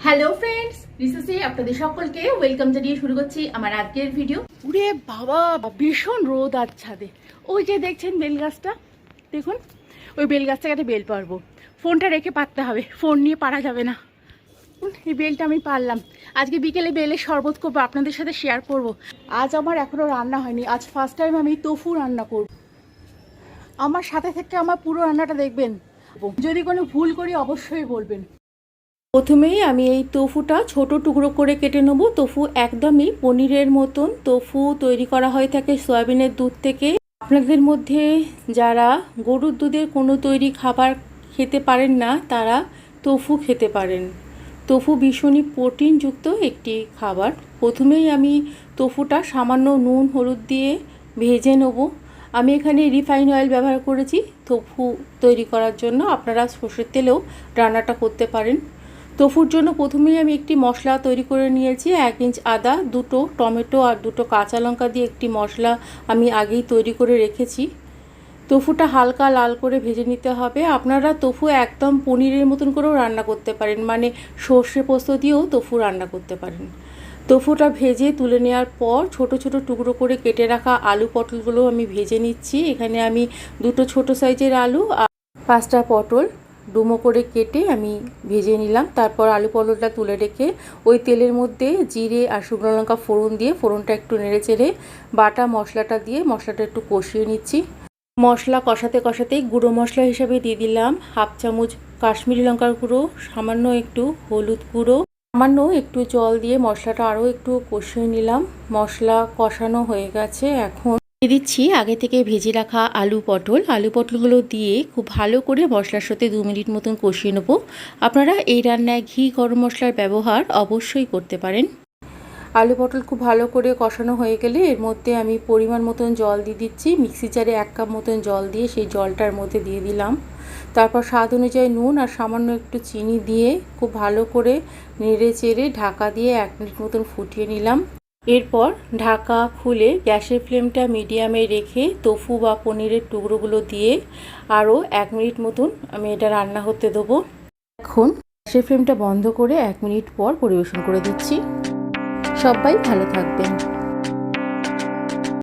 Hello friends, রিসেসে আপনাদের সকলকে welcome জানিয়ে শুরু করছি আমার আজকের ভিডিও। ওরে বাবা, ভীষণ রোদ আজ ছাদে। ওই যে দেখছেন বেল গাছটা, দেখুন ওই বেল গাছটা একটা বেল পারবো। ফোনটা রেখে পারতে হবে, ফোন নিয়ে পারা যাবে না। এই বেলটা আমি পারলাম। আজকে বিকেলে বেলের শরবত করবো, আপনাদের সাথে শেয়ার করব। আজ আমার এখনও রান্না হয়নি, আজ ফার্স্ট টাইম আমি তোফু রান্না করব। আমার সাথে থেকে আমার পুরো রান্নাটা দেখবেন, যদি কোনো ভুল করি অবশ্যই বলবেন। প্রথমেই আমি এই তোফুটা ছোট টুকরো করে কেটে নেব। তোফু একদমই পনিরের মতন তোফু তৈরি করা হয়ে থাকে সয়াবিনের দুধ থেকে। আপনাদের মধ্যে যারা গরুর দুধের কোনো তৈরি খাবার খেতে পারেন না, তারা তোফু খেতে পারেন। তোফু ভীষণই প্রোটিনযুক্ত একটি খাবার। প্রথমেই আমি তোফুটা সামান্য নুন হলুদ দিয়ে ভেজে নেব। আমি এখানে রিফাইন অয়েল ব্যবহার করেছি তোফু তৈরি করার জন্য, আপনারা সর্ষের তেলেও রান্নাটা করতে পারেন। তোফুর জন্য প্রথমেই আমি একটি মশলা তৈরি করে নিয়েছি। 1 ইঞ্চ আদা, 2টো টমেটো আর 2টো কাঁচা লঙ্কা দিয়ে একটি মশলা আমি আগেই তৈরি করে রেখেছি। তোফুটা হালকা লাল করে ভেজে নিতে হবে। আপনারা তোফু একদম পনিরের মতন করেও রান্না করতে পারেন, মানে সর্ষে পোস্ত দিয়েও তোফু রান্না করতে পারেন। তোফুটা ভেজে তুলে নেওয়ার পর ছোট ছোট টুকরো করে কেটে রাখা আলু পটলগুলো আমি ভেজে নিচ্ছি। এখানে আমি 2টো ছোট সাইজের আলু আর 5টা পটল ডুমো করে কেটে আমি ভেজে নিলাম। তারপর আলু পটলটা তুলে রেখে ওই তেলের মধ্যে জিরে আর শুকনো লঙ্কা ফোড়ন দিয়ে ফোড়নটা একটু নেড়ে চেড়ে বাটা মশলাটা দিয়ে মশলাটা একটু কষিয়ে নিচ্ছি। মশলা কষাতে কষাতেই গুঁড়ো মশলা হিসাবে দিয়ে দিলাম 1/2 চামচ কাশ্মীরি লঙ্কার গুঁড়ো, সামান্য একটু হলুদ গুঁড়ো, সামান্য একটু জল দিয়ে মশলাটা আরও একটু কষিয়ে নিলাম। মশলা কষানো হয়ে গেছে। এখন দিয়ে দিচ্ছি আগে থেকে ভেজে রাখা আলু পটলগুলো দিয়ে খুব ভালো করে মশলার সাথে 2 মিনিট মতন কষিয়ে নেব। আপনারা এই রান্নায় ঘি গরম মশলার ব্যবহার অবশ্যই করতে পারেন। আলু পটল খুব ভালো করে কষানো হয়ে গেলে এর মধ্যে আমি পরিমাণ মতন জল দিয়ে দিচ্ছি। মিক্সি জারে 1 কাপ মতন জল দিয়ে সেই জলটার মধ্যে দিয়ে দিলাম। তারপর স্বাদ অনুযায়ী নুন আর সামান্য একটু চিনি দিয়ে খুব ভালো করে নেড়ে চেড়ে ঢাকা দিয়ে 1 মিনিট মতন ফুটিয়ে নিলাম। এরপর ঢাকা খুলে গ্যাসের ফ্লেমটা মিডিয়ামে রেখে তোফু বা পনিরের টুকরোগুলো দিয়ে আরও 1 মিনিট মতন আমি এটা রান্না হতে দেবো। এখন গ্যাসের ফ্লেমটা বন্ধ করে 1 মিনিট পর পরিবেশন করে দিচ্ছি। সবাই ভালো থাকবেন।